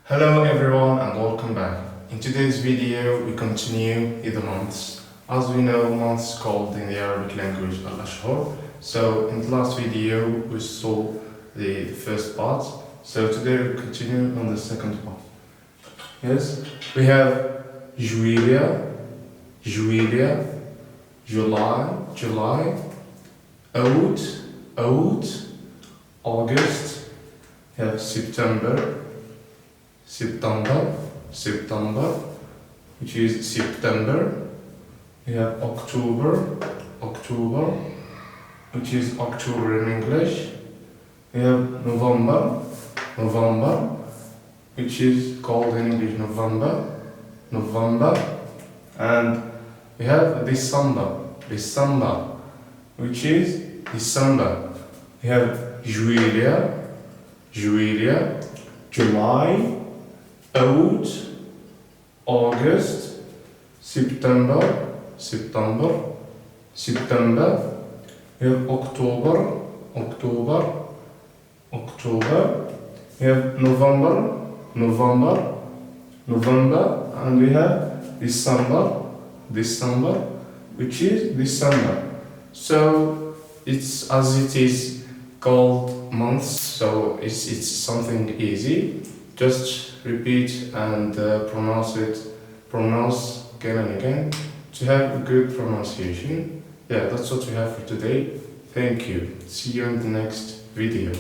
Hello everyone and welcome back. In today's video we continue with the months. As we know, months called in the Arabic language الأشهر. So in the last video we saw the first part. So today we continue on the second part. Yes, we have jwilia, July, Awte, August. We have Sebtambar, which is September. We have October, which is October in English. We have November, which is called in English November. And we have Desambar, which is December. We have jwilia, July, Awte, August, September. We have October. We have November, and we have December, which is December. So it's as it is called months, so it's something easy. Just repeat and pronounce again and again to have a good pronunciation. Yeah, that's what we have for today. Thank you. See you in the next video.